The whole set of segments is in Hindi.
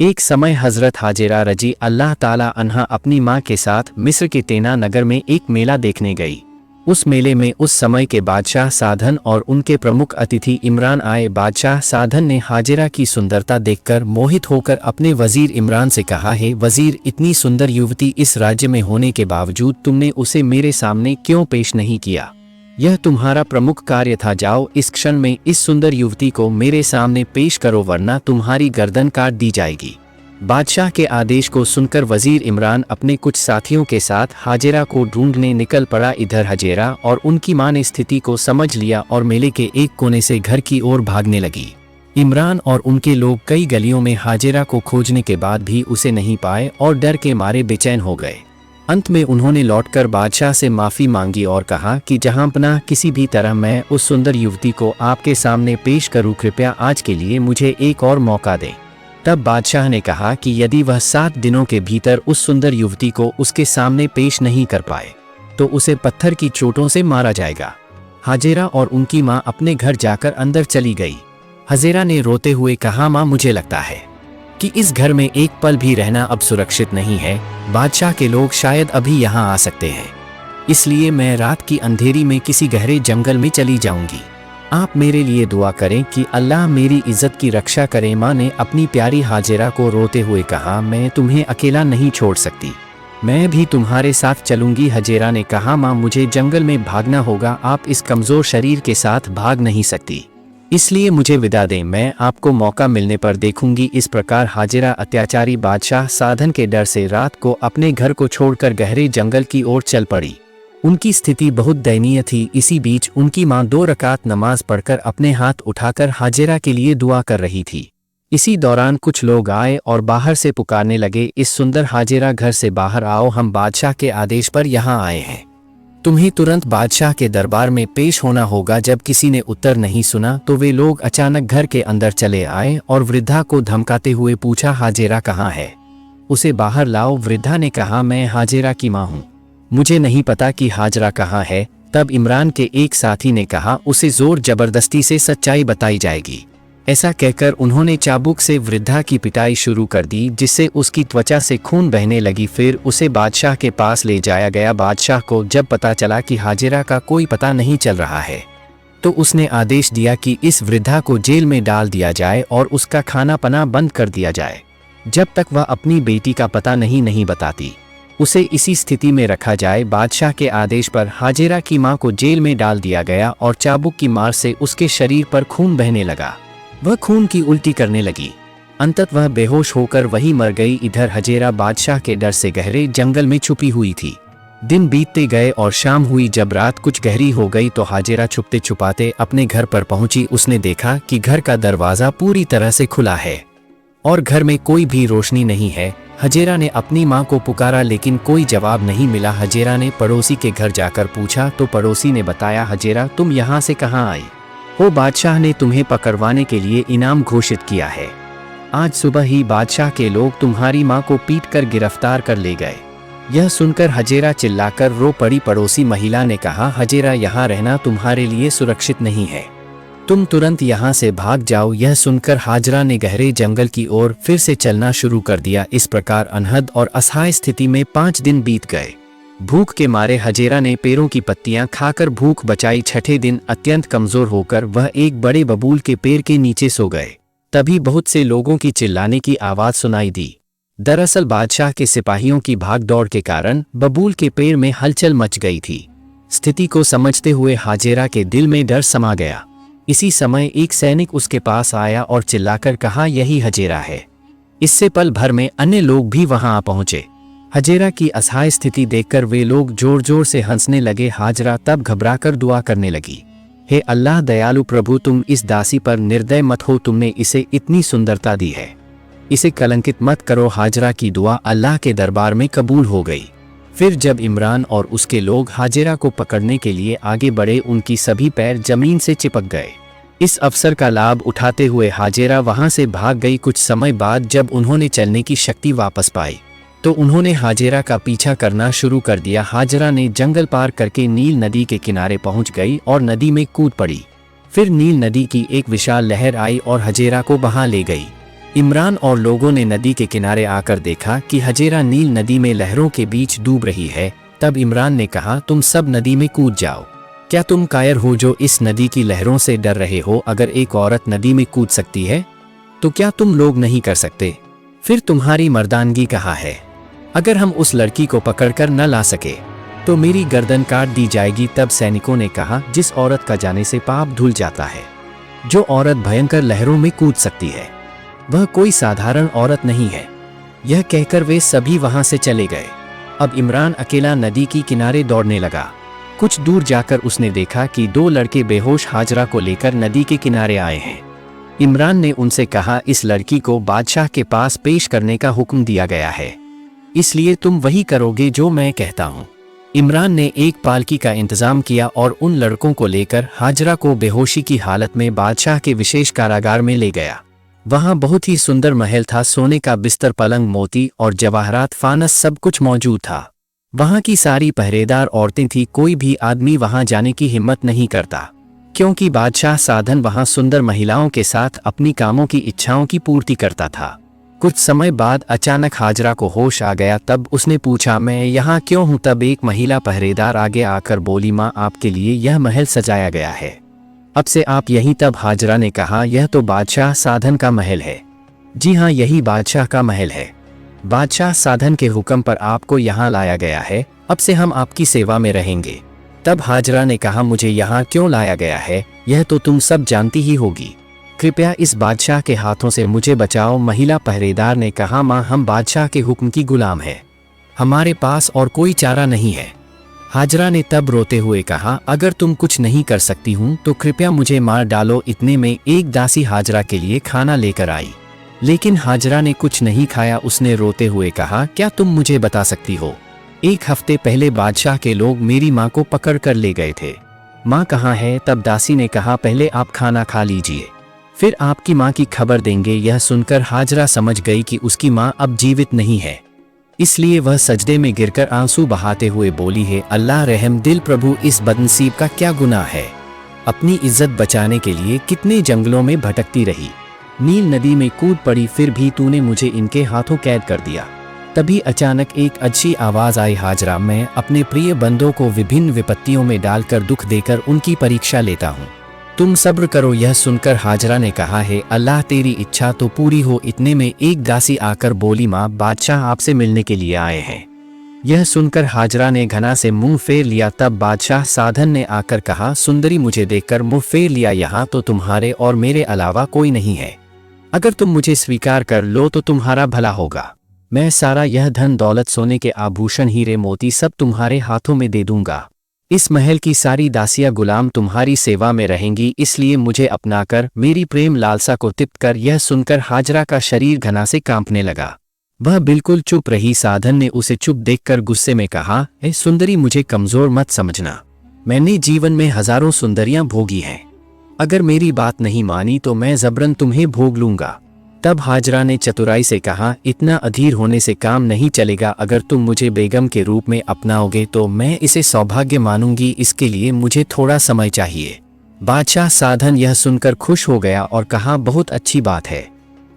एक समय हजरत हाजिरा रजी अल्लाह ताला अन्हा अपनी माँ के साथ मिस्र के तेना नगर में एक मेला देखने गई। उस मेले में उस समय के बादशाह साधन और उनके प्रमुख अतिथि इमरान आए। बादशाह साधन ने हाजिरा की सुंदरता देखकर मोहित होकर अपने वजीर इमरान से कहा, है वजीर, इतनी सुंदर युवती इस राज्य में होने के बावजूद तुमने उसे मेरे सामने क्यों पेश नहीं किया? यह तुम्हारा प्रमुख कार्य था। जाओ, इस क्षण में इस सुंदर युवती को मेरे सामने पेश करो, वरना तुम्हारी गर्दन काट दी जाएगी। बादशाह के आदेश को सुनकर वजीर इमरान अपने कुछ साथियों के साथ हाजिरा को ढूंढने निकल पड़ा। इधर हाजिरा और उनकी मां ने स्थिति को समझ लिया और मेले के एक कोने से घर की ओर भागने लगी। इमरान और उनके लोग कई गलियों में हाजिरा को खोजने के बाद भी उसे नहीं पाए और डर के मारे बेचैन हो गए। अंत में उन्होंने लौटकर बादशाह से माफ़ी मांगी और कहा कि जहांपनाह, किसी भी तरह मैं उस सुंदर युवती को आपके सामने पेश करूं, कृपया आज के लिए मुझे एक और मौका दें। तब बादशाह ने कहा कि यदि वह 7 दिनों के भीतर उस सुंदर युवती को उसके सामने पेश नहीं कर पाए तो उसे पत्थर की चोटों से मारा जाएगा। हाजिरा और उनकी माँ अपने घर जाकर अंदर चली गई। हाजिरा ने रोते हुए कहा, माँ, मुझे लगता है कि इस घर में एक पल भी रहना अब सुरक्षित नहीं है। बादशाह के लोग शायद अभी यहाँ आ सकते हैं, इसलिए मैं रात की अंधेरी में किसी गहरे जंगल में चली जाऊंगी। आप मेरे लिए दुआ करें कि अल्लाह मेरी इज्जत की रक्षा करे। माँ ने अपनी प्यारी हाजिरा को रोते हुए कहा, मैं तुम्हें अकेला नहीं छोड़ सकती, मैं भी तुम्हारे साथ चलूंगी। हाजिरा ने कहा, माँ, मुझे जंगल में भागना होगा, आप इस कमज़ोर शरीर के साथ भाग नहीं सकती, इसलिए मुझे विदा दें, मैं आपको मौका मिलने पर देखूंगी। इस प्रकार हाजिरा अत्याचारी बादशाह साधन के डर से रात को अपने घर को छोड़कर गहरे जंगल की ओर चल पड़ी। उनकी स्थिति बहुत दयनीय थी। इसी बीच उनकी मां 2 रकात नमाज पढ़कर अपने हाथ उठाकर हाजिरा के लिए दुआ कर रही थी। इसी दौरान कुछ लोग आए और बाहर से पुकारने लगे, इस सुंदर हाजिरा, घर से बाहर आओ, हम बादशाह के आदेश पर यहाँ आए हैं, तुम्हें तुरंत बादशाह के दरबार में पेश होना होगा। जब किसी ने उत्तर नहीं सुना तो वे लोग अचानक घर के अंदर चले आए और वृद्धा को धमकाते हुए पूछा, हाजिरा कहाँ है? उसे बाहर लाओ। वृद्धा ने कहा, मैं हाजिरा की माँ हूँ, मुझे नहीं पता कि हाजिरा कहाँ है। तब इमरान के एक साथी ने कहा, उसे जोर जबरदस्ती से सच्चाई बताई जाएगी। ऐसा कहकर उन्होंने चाबुक से वृद्धा की पिटाई शुरू कर दी, जिससे उसकी त्वचा से खून बहने लगी। फिर उसे बादशाह के पास ले जाया गया। बादशाह को जब पता चला कि हाजिरा का कोई पता नहीं चल रहा है तो उसने आदेश दिया कि इस वृद्धा को जेल में डाल दिया जाए और उसका खाना पना बंद कर दिया जाए। जब तक वह अपनी बेटी का पता नहीं बताती उसे इसी स्थिति में रखा जाए। बादशाह के आदेश पर हाजिरा की माँ को जेल में डाल दिया गया और चाबुक की मार से उसके शरीर पर खून बहने लगा। वह खून की उल्टी करने लगी। अंततः वह बेहोश होकर वहीं मर गई। इधर हाजिरा बादशाह के डर से गहरे जंगल में छुपी हुई थी। दिन बीतते गए और शाम हुई। जब रात कुछ गहरी हो गई तो हाजिरा छुपते छुपाते अपने घर पर पहुंची। उसने देखा कि घर का दरवाजा पूरी तरह से खुला है और घर में कोई भी रोशनी नहीं है। हाजिरा ने अपनी मां को पुकारा लेकिन कोई जवाब नहीं मिला। हाजिरा ने पड़ोसी के घर जाकर पूछा तो पड़ोसी ने बताया, हाजिरा, तुम यहाँ से कहाँ आई हो? बादशाह ने तुम्हें पकड़वाने के लिए इनाम घोषित किया है। आज सुबह ही बादशाह के लोग तुम्हारी मां को पीटकर गिरफ्तार कर ले गए। यह सुनकर हाजिरा चिल्लाकर रो पड़ी। पड़ोसी महिला ने कहा, हाजिरा, यहाँ रहना तुम्हारे लिए सुरक्षित नहीं है, तुम तुरंत यहाँ से भाग जाओ। यह सुनकर हाजिरा ने गहरे जंगल की ओर फिर से चलना शुरू कर दिया। इस प्रकार अनहद और असहाय स्थिति में 5 दिन बीत गए। भूख के मारे हाजिरा ने पेड़ों की पत्तियां खाकर भूख बचाई। 6ठे दिन अत्यंत कमजोर होकर वह एक बड़े बबूल के पेड़ के नीचे सो गए। तभी बहुत से लोगों की चिल्लाने की आवाज सुनाई दी। दरअसल बादशाह के सिपाहियों की भागदौड़ के कारण बबूल के पेड़ में हलचल मच गई थी। स्थिति को समझते हुए हाजिरा के दिल में डर समा गया। इसी समय एक सैनिक उसके पास आया और चिल्लाकर कहा, यही हाजिरा है। इससे पल भर में अन्य लोग भी वहां आ पहुंचे। हाजिरा की असहाय स्थिति देखकर वे लोग जोर जोर से हंसने लगे। हाजिरा तब घबराकर दुआ करने लगी, हे अल्लाह दयालु प्रभु, तुम इस दासी पर निर्दय मत हो, तुमने इसे इतनी सुंदरता दी है, इसे कलंकित मत करो। हाजिरा की दुआ अल्लाह के दरबार में कबूल हो गई। फिर जब इमरान और उसके लोग हाजिरा को पकड़ने के लिए आगे बढ़े, उनकी सभी पैर जमीन से चिपक गए। इस अवसर का लाभ उठाते हुए हाजिरा वहां से भाग गई। कुछ समय बाद जब उन्होंने चलने की शक्ति वापस पाई तो उन्होंने हाजिरा का पीछा करना शुरू कर दिया। हाजिरा ने जंगल पार करके नील नदी के किनारे पहुंच गई और नदी में कूद पड़ी। फिर नील नदी की एक विशाल लहर आई और हाजिरा को बहा ले गई। इमरान और लोगों ने नदी के किनारे आकर देखा कि हजेरा नील नदी में लहरों के बीच डूब रही है। तब इमरान ने कहा, तुम सब नदी में कूद जाओ। क्या तुम कायर हो जो इस नदी की लहरों से डर रहे हो? अगर एक औरत नदी में कूद सकती है तो क्या तुम लोग नहीं कर सकते? फिर तुम्हारी मर्दानगी कहाँ है? अगर हम उस लड़की को पकड़कर न ला सके तो मेरी गर्दन काट दी जाएगी। तब सैनिकों ने कहा, जिस औरत का जाने से पाप धुल जाता है, जो औरत भयंकर लहरों में कूद सकती है, वह कोई साधारण औरत नहीं है। यह कहकर वे सभी वहां से चले गए। अब इमरान अकेला नदी की किनारे दौड़ने लगा। कुछ दूर जाकर उसने देखा कि 2 लड़के बेहोश हाजरा को लेकर नदी के किनारे आए हैं। इमरान ने उनसे कहा, इस लड़की को बादशाह के पास पेश करने का हुक्म दिया गया है, इसलिए तुम वही करोगे जो मैं कहता हूँ। इमरान ने एक पालकी का इंतजाम किया और उन लड़कों को लेकर हाजरा को बेहोशी की हालत में बादशाह के विशेष कारागार में ले गया। वहां बहुत ही सुंदर महल था। सोने का बिस्तर, पलंग, मोती और जवाहरात, फानस सब कुछ मौजूद था। वहां की सारी पहरेदार औरतें थीं। कोई भी आदमी वहां जाने की हिम्मत नहीं करता, क्योंकि बादशाह साधन वहां सुंदर महिलाओं के साथ अपनी कामों की इच्छाओं की पूर्ति करता था। कुछ समय बाद अचानक हाजरा को होश आ गया। तब उसने पूछा, मैं यहाँ क्यों हूँ? तब एक महिला पहरेदार आगे आकर बोली, माँ, आपके लिए यह महल सजाया गया है, अब से आप यहीं। तब हाजरा ने कहा, यह तो बादशाह साधन का महल है। जी हाँ, यही बादशाह का महल है। बादशाह साधन के हुक्म पर आपको यहाँ लाया गया है। अब से हम आपकी सेवा में रहेंगे। तब हाजरा ने कहा, मुझे यहाँ क्यों लाया गया है यह तो तुम सब जानती ही होगी। कृपया इस बादशाह के हाथों से मुझे बचाओ। महिला पहरेदार ने कहा, माँ, हम बादशाह के हुक्म की गुलाम हैं, हमारे पास और कोई चारा नहीं है। हाजरा ने तब रोते हुए कहा, अगर तुम कुछ नहीं कर सकती हूँ तो कृपया मुझे मार डालो। इतने में एक दासी हाजरा के लिए खाना लेकर आई, लेकिन हाजरा ने कुछ नहीं खाया। उसने रोते हुए कहा, क्या तुम मुझे बता सकती हो, 1 हफ्ते पहले बादशाह के लोग मेरी माँ को पकड़ कर ले गए थे, माँ कहाँ है? तब दासी ने कहा, पहले आप खाना खा लीजिए, फिर आपकी माँ की खबर देंगे। यह सुनकर हाजरा समझ गई कि उसकी माँ अब जीवित नहीं है, इसलिए वह सजदे में गिरकर आंसू बहाते हुए बोली, है अल्लाह रहम दिल प्रभु, इस बदनसीब का क्या गुनाह है? अपनी इज्जत बचाने के लिए कितने जंगलों में भटकती रही, नील नदी में कूद पड़ी, फिर भी तूने मुझे इनके हाथों कैद कर दिया। तभी अचानक एक अच्छी आवाज आई, हाजरा, मैं अपने प्रिय बंदों को विभिन्न विपत्तियों में डालकर दुख देकर उनकी परीक्षा लेता हूँ, तुम सब्र करो। यह सुनकर हाजरा ने कहा, है अल्लाह तेरी इच्छा तो पूरी हो। इतने में एक दासी आकर बोली, माँ, बादशाह आपसे मिलने के लिए आए हैं। यह सुनकर हाजरा ने घना से मुंह फेर लिया। तब बादशाह साधन ने आकर कहा, सुंदरी, मुझे देखकर मुंह फेर लिया, यहाँ तो तुम्हारे और मेरे अलावा कोई नहीं है। अगर तुम मुझे स्वीकार कर लो तो तुम्हारा भला होगा। मैं सारा यह धन दौलत, सोने के आभूषण, हीरे मोती सब तुम्हारे हाथों में दे दूंगा। इस महल की सारी दासियां गुलाम तुम्हारी सेवा में रहेंगी, इसलिए मुझे अपनाकर मेरी प्रेम लालसा को तृप्त कर। यह सुनकर हाजरा का शरीर घना से कांपने लगा। वह बिल्कुल चुप रही। साधन ने उसे चुप देखकर गुस्से में कहा, ए सुंदरी, मुझे कमजोर मत समझना, मैंने जीवन में हजारों सुंदरियां भोगी हैं, अगर मेरी बात नहीं मानी तो मैं जबरन तुम्हें भोग लूंगा। तब हाजरा ने चतुराई से कहा, इतना अधीर होने से काम नहीं चलेगा, अगर तुम मुझे बेगम के रूप में अपनाओगे तो मैं इसे सौभाग्य मानूंगी, इसके लिए मुझे थोड़ा समय चाहिए। बादशाह साधन यह सुनकर खुश हो गया और कहा, बहुत अच्छी बात है,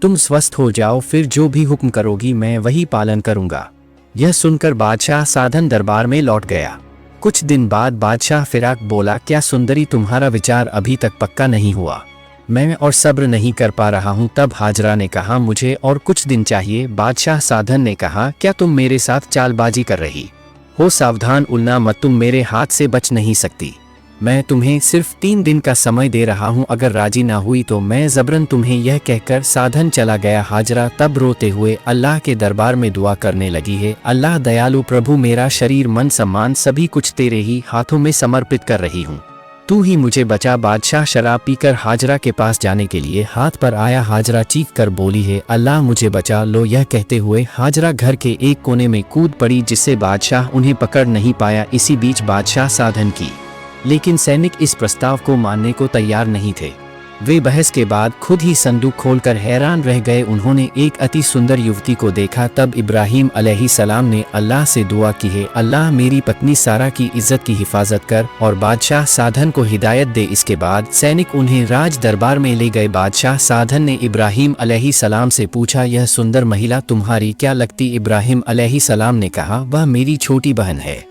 तुम स्वस्थ हो जाओ, फिर जो भी हुक्म करोगी मैं वही पालन करूंगा। यह सुनकर बादशाह साधन दरबार में लौट गया। कुछ दिन बाद बादशाह फिराक बोला, क्या सुंदरी, तुम्हारा विचार अभी तक पक्का नहीं हुआ? मैं और सब्र नहीं कर पा रहा हूँ। तब हाजरा ने कहा, मुझे और कुछ दिन चाहिए। बादशाह साधन ने कहा, क्या तुम मेरे साथ चालबाजी कर रही हो? सावधान, उलना मत, तुम मेरे हाथ से बच नहीं सकती। मैं तुम्हें सिर्फ 3 दिन का समय दे रहा हूँ, अगर राजी ना हुई तो मैं जबरन तुम्हें। यह कहकर साधन चला गया। हाजरा तब रोते हुए अल्लाह के दरबार में दुआ करने लगी, है अल्लाह दयालु प्रभु, मेरा शरीर, मन, सम्मान सभी कुछ तेरे ही हाथों में समर्पित कर रही हूँ, तू ही मुझे बचा। बादशाह शराब पीकर हाजरा के पास जाने के लिए हाथ पर आया। हाजरा चीख कर बोली, है अल्लाह मुझे बचा लो। यह कहते हुए हाजरा घर के एक कोने में कूद पड़ी, जिससे बादशाह उन्हें पकड़ नहीं पाया। इसी बीच बादशाह साधन की लेकिन सैनिक इस प्रस्ताव को मानने को तैयार नहीं थे। वे बहस के बाद खुद ही संदूक खोलकर हैरान रह गए। उन्होंने एक अति सुंदर युवती को देखा। तब इब्राहिम अलैहिस्सलाम ने अल्लाह से दुआ की है, अल्लाह मेरी पत्नी सारा की इज्जत की हिफाजत कर और बादशाह साधन को हिदायत दे। इसके बाद सैनिक उन्हें राज दरबार में ले गए। बादशाह साधन ने इब्राहिम अलैहिस्सलाम से पूछा, यह सुंदर महिला तुम्हारी क्या लगती? इब्राहिम अलैहिस्सलाम ने कहा, वह मेरी छोटी बहन है,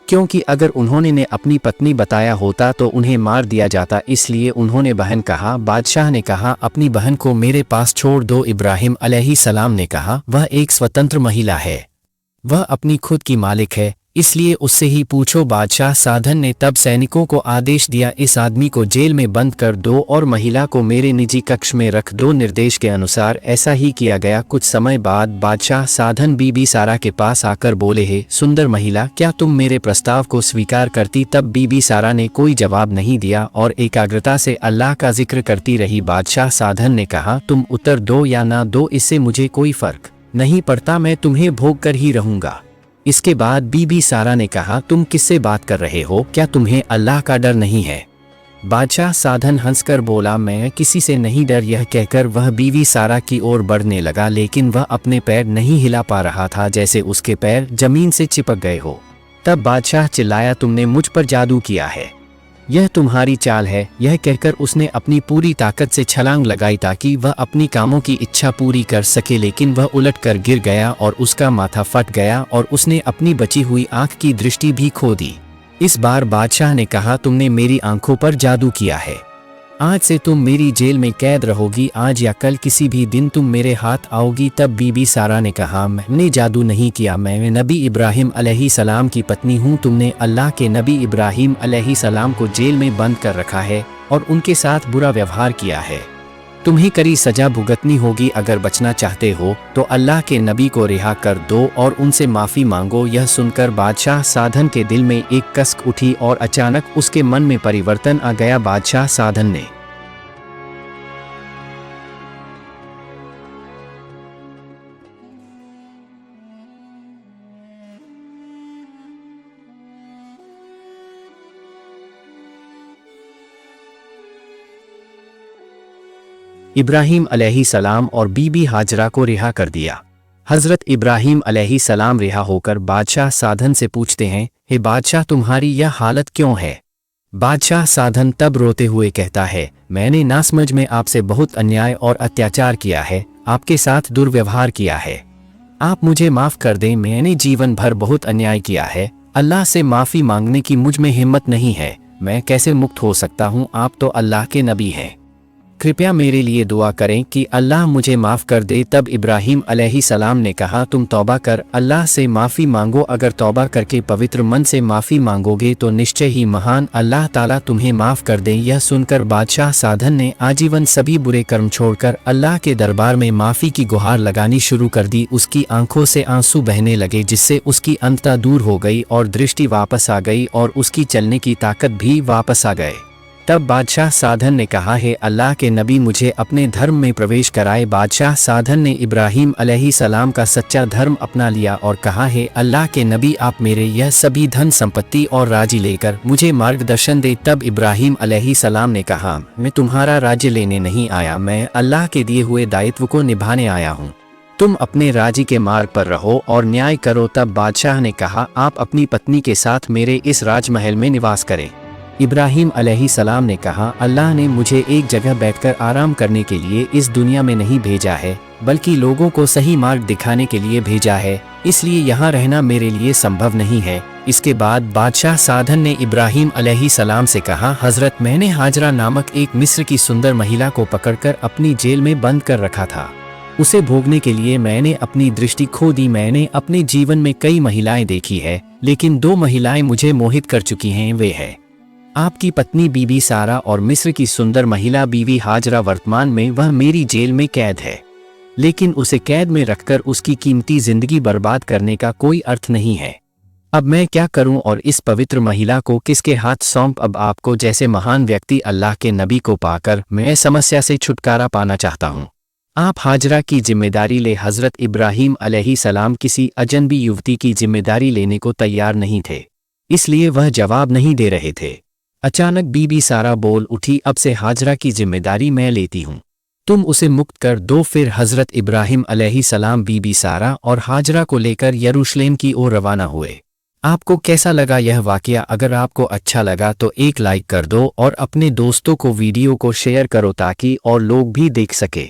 क्योंकि अगर उन्होंने ने अपनी पत्नी बताया होता तो उन्हें मार दिया जाता, इसलिए उन्होंने बहन कहा। बादशाह ने कहा, अपनी बहन को मेरे पास छोड़ दो। इब्राहिम अलैहिस्सलाम ने कहा, वह एक स्वतंत्र महिला है, वह अपनी खुद की मालिक है, इसलिए उससे ही पूछो। बादशाह साधन ने तब सैनिकों को आदेश दिया, इस आदमी को जेल में बंद कर दो और महिला को मेरे निजी कक्ष में रख दो। निर्देश के अनुसार ऐसा ही किया गया। कुछ समय बाद बादशाह साधन बीबी सारा के पास आकर बोले, हे सुंदर महिला, क्या तुम मेरे प्रस्ताव को स्वीकार करती? तब बीबी सारा ने कोई जवाब नहीं दिया और एकाग्रता से अल्लाह का जिक्र करती रही। बादशाह साधन ने कहा, तुम उत्तर दो या ना दो, इससे मुझे कोई फर्क नहीं पड़ता, मैं तुम्हें भोग कर ही रहूंगा। इसके बाद बीबी सारा ने कहा, तुम किससे बात कर रहे हो? क्या तुम्हें अल्लाह का डर नहीं है? बादशाह साधन हंसकर बोला, मैं किसी से नहीं डर। यह कहकर वह बीवी सारा की ओर बढ़ने लगा, लेकिन वह अपने पैर नहीं हिला पा रहा था, जैसे उसके पैर जमीन से चिपक गए हो। तब बादशाह चिल्लाया, तुमने मुझ पर जादू किया है, यह तुम्हारी चाल है। यह कहकर उसने अपनी पूरी ताकत से छलांग लगाई ताकि वह अपनी कामों की इच्छा पूरी कर सके, लेकिन वह उलटकर गिर गया और उसका माथा फट गया और उसने अपनी बची हुई आंख की दृष्टि भी खो दी। इस बार बादशाह ने कहा, तुमने मेरी आंखों पर जादू किया है, आज से तुम मेरी जेल में कैद रहोगी, आज या कल किसी भी दिन तुम मेरे हाथ आओगी। तब बीबी सारा ने कहा, मैंने जादू नहीं किया, मैं नबी इब्राहिम अलैहिस्सलाम की पत्नी हूँ। तुमने अल्लाह के नबी इब्राहिम अलैहिस्सलाम को जेल में बंद कर रखा है और उनके साथ बुरा व्यवहार किया है, तुम्हें कड़ी सजा भुगतनी होगी। अगर बचना चाहते हो तो अल्लाह के नबी को रिहा कर दो और उनसे माफ़ी मांगो। यह सुनकर बादशाह साधन के दिल में एक कसक उठी और अचानक उसके मन में परिवर्तन आ गया। बादशाह साधन ने इब्राहिम अलैहिस्सलाम और बीबी हाजरा को रिहा कर दिया। हज़रत इब्राहिम अलैहिस्सलाम रिहा होकर बादशाह साधन से पूछते हैं, हे बादशाह, तुम्हारी यह हालत क्यों है? बादशाह साधन तब रोते हुए कहता है, मैंने नासमझ में आपसे बहुत अन्याय और अत्याचार किया है, आपके साथ दुर्व्यवहार किया है, आप मुझे माफ़ कर दें। मैंने जीवन भर बहुत अन्याय किया है, अल्लाह से माफ़ी मांगने की मुझ में हिम्मत नहीं है, मैं कैसे मुक्त हो सकता हूँ? आप तो अल्लाह के नबी हैं, कृपया मेरे लिए दुआ करें कि अल्लाह मुझे माफ़ कर दे। तब इब्राहिम अलैहिस्सलाम ने कहा, तुम तौबा कर अल्लाह से माफ़ी मांगो, अगर तौबा करके पवित्र मन से माफ़ी मांगोगे तो निश्चय ही महान अल्लाह ताला तुम्हें माफ़ कर दे। यह सुनकर बादशाह साधन ने आजीवन सभी बुरे कर्म छोड़कर अल्लाह के दरबार में माफ़ी की गुहार लगानी शुरू कर दी। उसकी आंखों से आंसू बहने लगे, जिससे उसकी अंतता दूर हो गई और दृष्टि वापस आ गई और उसकी चलने की ताकत भी वापस आ गए। तब बादशाह साधन ने कहा, है अल्लाह के नबी, मुझे अपने धर्म में प्रवेश कराए। बादशाह साधन ने इब्राहिम अलैहिस्सलाम का सच्चा धर्म अपना लिया और कहा, है अल्लाह के नबी, आप मेरे यह सभी धन संपत्ति और राज्य लेकर मुझे मार्गदर्शन दे। तब इब्राहिम अलैहिस्सलाम ने कहा, मैं तुम्हारा राज्य लेने नहीं आया, मैं अल्लाह के दिए हुए दायित्व को निभाने आया हूँ, तुम अपने राज्य के मार्ग पर रहो और न्याय करो। तब बादशाह ने कहा, आप अपनी पत्नी के साथ मेरे इस राजमहल में निवास करें। इब्राहिम अलैहिस्सलाम ने कहा, अल्लाह ने मुझे एक जगह बैठकर आराम करने के लिए इस दुनिया में नहीं भेजा है, बल्कि लोगों को सही मार्ग दिखाने के लिए भेजा है, इसलिए यहाँ रहना मेरे लिए संभव नहीं है। इसके बाद बादशाह साधन ने इब्राहिम अलैहिस्सलाम से कहा, हजरत, मैंने हाजरा नामक एक मिस्र की सुंदर महिला को पकड़कर अपनी जेल में बंद कर रखा था, उसे भोगने के लिए मैंने अपनी दृष्टि खो दी। मैंने अपने जीवन में कई महिलाएं देखी है, लेकिन 2 महिलाएं मुझे मोहित कर चुकी हैं, वे हैं आपकी पत्नी बीबी सारा और मिस्र की सुंदर महिला बीवी हाजरा। वर्तमान में वह मेरी जेल में कैद है, लेकिन उसे कैद में रखकर उसकी कीमती जिंदगी बर्बाद करने का कोई अर्थ नहीं है। अब मैं क्या करूं और इस पवित्र महिला को किसके हाथ सौंप? अब आपको जैसे महान व्यक्ति अल्लाह के नबी को पाकर मैं समस्या से छुटकारा पाना चाहता हूं। आप हाजरा की जिम्मेदारी ले। हजरत इब्राहिम अलैहिस्सलाम किसी अजनबी युवती की जिम्मेदारी लेने को तैयार नहीं थे, इसलिए वह जवाब नहीं दे रहे थे। अचानक बीबी सारा बोल उठी, अब से हाजरा की जिम्मेदारी मैं लेती हूँ, तुम उसे मुक्त कर दो। फिर हज़रत इब्राहिम अलैहिस्सलाम बीबी सारा और हाजरा को लेकर यरूशलेम की ओर रवाना हुए। आपको कैसा लगा यह वाकया? अगर आपको अच्छा लगा तो एक लाइक कर दो और अपने दोस्तों को वीडियो को शेयर करो ताकि और लोग भी देख सके।